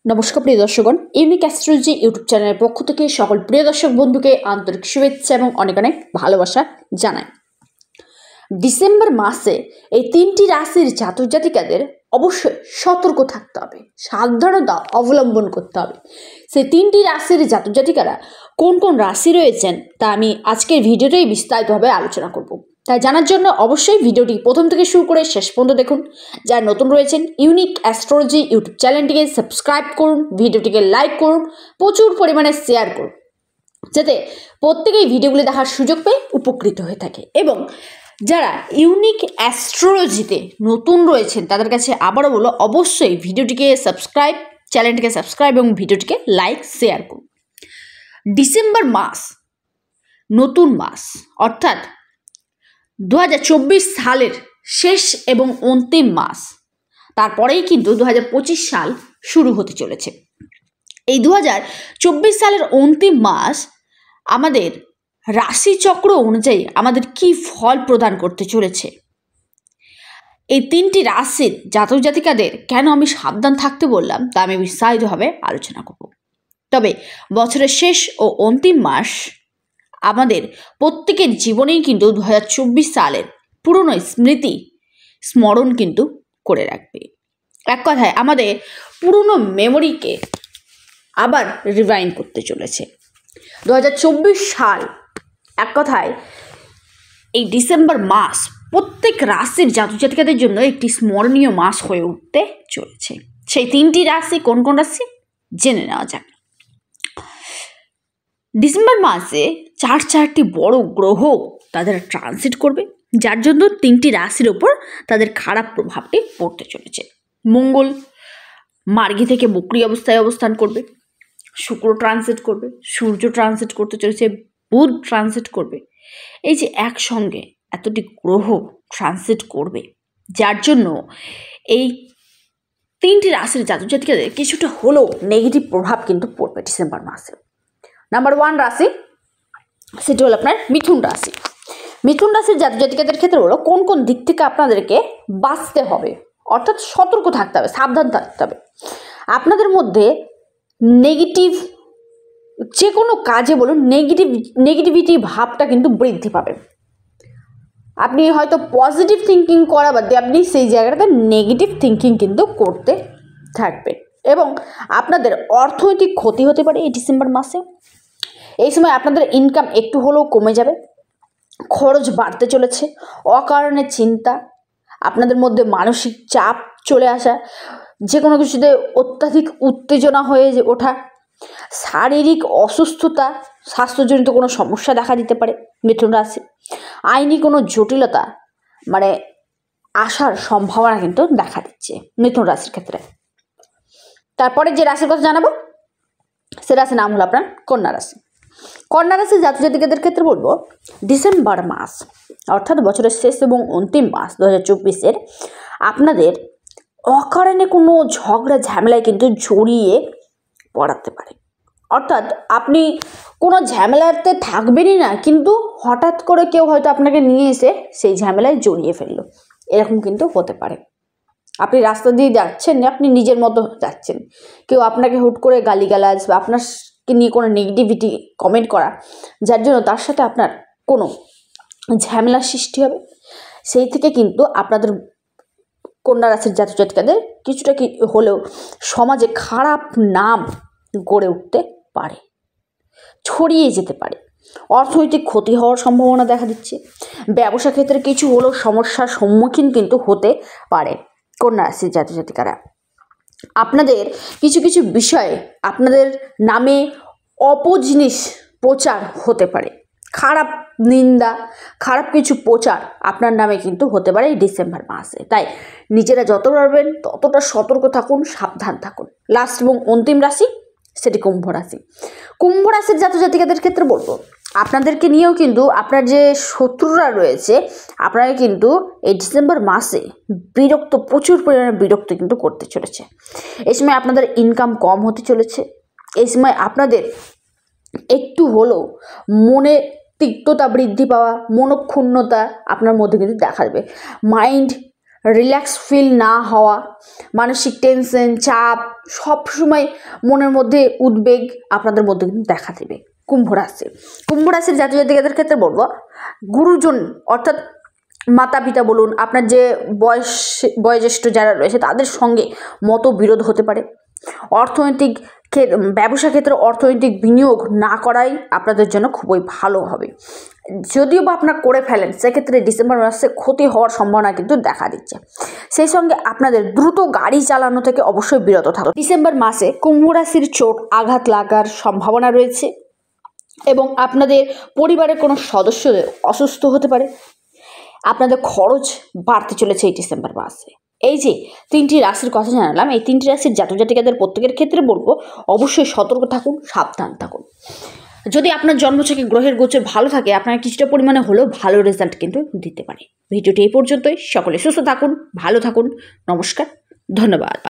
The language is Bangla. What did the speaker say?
নমস্কার প্রিয় দর্শকগণ, ইউনিক অ্যাস্ট্রোলজি ইউটিউব চ্যানেলের পক্ষ থেকে সকল প্রিয় দর্শক বন্ধুকে আন্তরিক শুভেচ্ছা এবং অনেক অনেক ভালোবাসা জানাই। ডিসেম্বর মাসে এই তিনটি রাশির জাতক জাতিকাদের অবশ্যই সতর্ক থাকতে হবে, সাবধানতা অবলম্বন করতে হবে। সেই তিনটি রাশির জাতক জাতিকারা কোন কোন রাশি রয়েছেন তা আমি আজকের ভিডিওতেই বিস্তারিতভাবে আলোচনা করব। তাই জানার জন্য অবশ্যই ভিডিওটি প্রথম থেকে শুরু করে শেষ পর্যন্ত দেখুন। যারা নতুন রয়েছেন ইউনিক অ্যাস্ট্রোলজি ইউটিউব চ্যানেলটিকে সাবস্ক্রাইব করুন, ভিডিওটিকে লাইক করুন, প্রচুর পরিমাণে শেয়ার করুন, যাতে প্রত্যেকেই ভিডিওগুলি দেখার সুযোগ পেয়ে উপকৃত হয়ে থাকে। এবং যারা ইউনিক অ্যাস্ট্রোলজিতে নতুন রয়েছেন তাদের কাছে আবারও বলো, অবশ্যই ভিডিওটিকে সাবস্ক্রাইব, চ্যানেলটিকে সাবস্ক্রাইব এবং ভিডিওটিকে লাইক শেয়ার করুন। ডিসেম্বর মাস নতুন মাস, অর্থাৎ 2024 সালের শেষ এবং অন্তিম মাস। তারপরেই কিন্তু 2025 সাল শুরু হতে চলেছে। এই 2024 সালের অন্তিম মাস আমাদের রাশিচক্র অনুযায়ী আমাদের কি ফল প্রদান করতে চলেছে, এই তিনটি রাশির জাতক জাতিকাদের কেন আমি সাবধান থাকতে বললাম তা আমি বিস্তারিতভাবে আলোচনা করব। তবে বছরের শেষ ও অন্তিম মাস আমাদের প্রত্যেকের জীবনেই কিন্তু 2024 সালের পুরনো স্মৃতি স্মরণ কিন্তু করে রাখবে। এক কথায় আমাদের পুরনো মেমোরিকে আবার রিভাইন্ড করতে চলেছে 2024 সাল। এক কথায় এই ডিসেম্বর মাস প্রত্যেক রাশির জাতক জাতিকাদের জন্য একটি স্মরণীয় মাস হয়ে উঠতে চলেছে। সেই তিনটি রাশি কোন কোন রাশি জেনে নেওয়া যাক। ডিসেম্বর মাসে চারটি বড় গ্রহ তাদের ট্রানজিট করবে, যার জন্য তিনটি রাশির ওপর তাদের খারাপ প্রভাবটি পড়তে চলেছে। মঙ্গল মার্গী থেকে বক্রী অবস্থায় অবস্থান করবে, শুক্র ট্রানজিট করবে, সূর্য ট্রানজিট করতে চলেছে, বুধ ট্রানজিট করবে। এই যে একসঙ্গে এতটি গ্রহ ট্রানজিট করবে, যার জন্য এই তিনটি রাশির জাতক জাতিকাদের কিছুটা হলেও নেগেটিভ প্রভাব কিন্তু পড়বে ডিসেম্বর মাসে। নাম্বার 1 রাশি, সেটি হলো আপনার মিথুন রাশি। মিথুন রাশির জাতক জাতিকাদের ক্ষেত্রে হলো কোন কোন দিক থেকে আপনাদেরকে বাঁচতে হবে, অর্থাৎ সতর্ক থাকতে হবে, সাবধান থাকতে হবে। আপনাদের মধ্যে নেগেটিভ যে কোনো কাজে বলুন নেগেটিভিটি ভাবটা কিন্তু বৃদ্ধি পাবে। আপনি হয়তো পজিটিভ থিঙ্কিং করা বাদ দিয়ে আপনি সেই জায়গাটাতে নেগেটিভ থিঙ্কিং কিন্তু করতে থাকবেন এবং আপনাদের অর্থনৈতিক ক্ষতি হতে পারে এই ডিসেম্বর মাসে। এই সময় আপনাদের ইনকাম একটু হলেও কমে যাবে, খরচ বাড়তে চলেছে, অকারণে চিন্তা, আপনাদের মধ্যে মানসিক চাপ চলে আসা, যে কোনো কিছুতে অত্যাধিক উত্তেজনা হয়ে ওঠা, শারীরিক অসুস্থতা, স্বাস্থ্যজনিত কোনো সমস্যা দেখা দিতে পারে মিথুন রাশি। আইনি কোনো জটিলতা আসার সম্ভাবনা কিন্তু দেখা দিচ্ছে মিথুন রাশির ক্ষেত্রে। তারপরে যে রাশির কথা জানাবো সে রাশির নাম হলো আপনার কন্যা রাশি। কন্যা রাশির জাতক জাতিকাদের ক্ষেত্রে বলবো, ডিসেম্বর মাস অর্থাৎ বছরের শেষ এবং অন্তিম মাস 2024-এর আপনাদের অকারণে কোনো ঝগড়া ঝামেলায় কিন্তু জড়িয়ে পড়াতে পারে। অর্থাৎ আপনি কোনো ঝামেলাতে থাকবেনই না, কিন্তু হঠাৎ করে কেউ হয়তো আপনাকে নিয়ে এসে সেই ঝামেলায় জড়িয়ে ফেললো, এরকম কিন্তু হতে পারে। আপনি রাস্তা দিয়ে যাচ্ছেন, আপনি নিজের মতো যাচ্ছেন, কেউ আপনাকে হুট করে গালিগালাজ বা আপনাকে নিয়ে কোনো নেগেটিভিটি কমেন্ট করা, যার জন্য তার সাথে আপনার কোনো ঝামেলার সৃষ্টি হবে। সেই থেকে কিন্তু আপনাদের কন্যা রাশির জাতক জাতিকাদের কিছুটা কি হলেও সমাজে খারাপ নাম গড়ে উঠতে পারে, ছড়িয়ে যেতে পারে, অর্থনৈতিক ক্ষতি হওয়ার সম্ভাবনা দেখা দিচ্ছে, ব্যবসা ক্ষেত্রে কিছু হলেও সমস্যার সম্মুখীন কিন্তু হতে পারে কন্যা রাশির জাতক জাতিকারা। আপনাদের কিছু কিছু বিষয়ে আপনাদের নামে অপজিনিস প্রচার হতে পারে, খারাপ নিন্দা, খারাপ কিছু প্রচার আপনার নামে কিন্তু হতে পারে এই ডিসেম্বর মাসে। তাই নিজেরা যত পারবেন ততটা সতর্ক থাকুন, সাবধান থাকুন। লাস্ট এবং অন্তিম রাশি সেটি কুম্ভ রাশি। কুম্ভ রাশির জাতক জাতিকাদের ক্ষেত্রে বলবো, আপনাদেরকে নিয়েও কিন্তু আপনার যে শত্রুরা রয়েছে আপনারা কিন্তু এই ডিসেম্বর মাসে প্রচুর পরিমাণে বিরক্ত কিন্তু করতে চলেছে। এই সময় আপনাদের ইনকাম কম হতে চলেছে। এই সময় আপনাদের একটু হলেও মনে তিক্ততা বৃদ্ধি পাওয়া, মনক্ষুণ্ণতা আপনার মধ্যে কিন্তু দেখা দেবে। মাইন্ড রিল্যাক্স ফিল না হওয়া, মানসিক টেনশন, চাপ, সবসময় মনের মধ্যে উদ্বেগ আপনাদের মধ্যে কিন্তু দেখা দেবে। কুম্ভ রাশির জাতক জাতিকাদের ক্ষেত্রে বলবো, গুরুজন অর্থাৎ মাতা পিতা বলুন, আপনার যে বয়োজ্যেষ্ঠ যারা রয়েছে তাদের সঙ্গে মতবিরোধ হতে পারে। অর্থনৈতিক ব্যবসা ক্ষেত্রে অর্থনৈতিক বিনিয়োগ না করাই আপনাদের জন্য খুবই ভালো হবে। যদিও বা আপনার করে ফেলেন, সেক্ষেত্রে ডিসেম্বর মাসে ক্ষতি হওয়ার সম্ভাবনা কিন্তু দেখা দিচ্ছে। সেই সঙ্গে আপনাদের দ্রুত গাড়ি চালানো থেকে অবশ্যই বিরত থাকুন। ডিসেম্বর মাসে কুম্ভ রাশির চোট আঘাত লাগার সম্ভাবনা রয়েছে এবং আপনাদের পরিবারের কোনো সদস্যদের অসুস্থ হতে পারে। আপনাদের খরচ বাড়তে চলেছে এই ডিসেম্বর মাসে। এই যে 3টি রাশির কথা জানালাম, এই 3টি রাশির জাতক জাতিকাদের প্রত্যেকের ক্ষেত্রে বলবো অবশ্যই সতর্ক থাকুন, সাবধান থাকুন। যদি আপনার জন্মছকে গ্রহের গোচর ভালো থাকে, আপনার কিছুটা পরিমাণে হলেও ভালো রেজাল্ট কিন্তু দিতে পারে। ভিডিওটি এই পর্যন্তই। সকলে সুস্থ থাকুন, ভালো থাকুন। নমস্কার, ধন্যবাদ।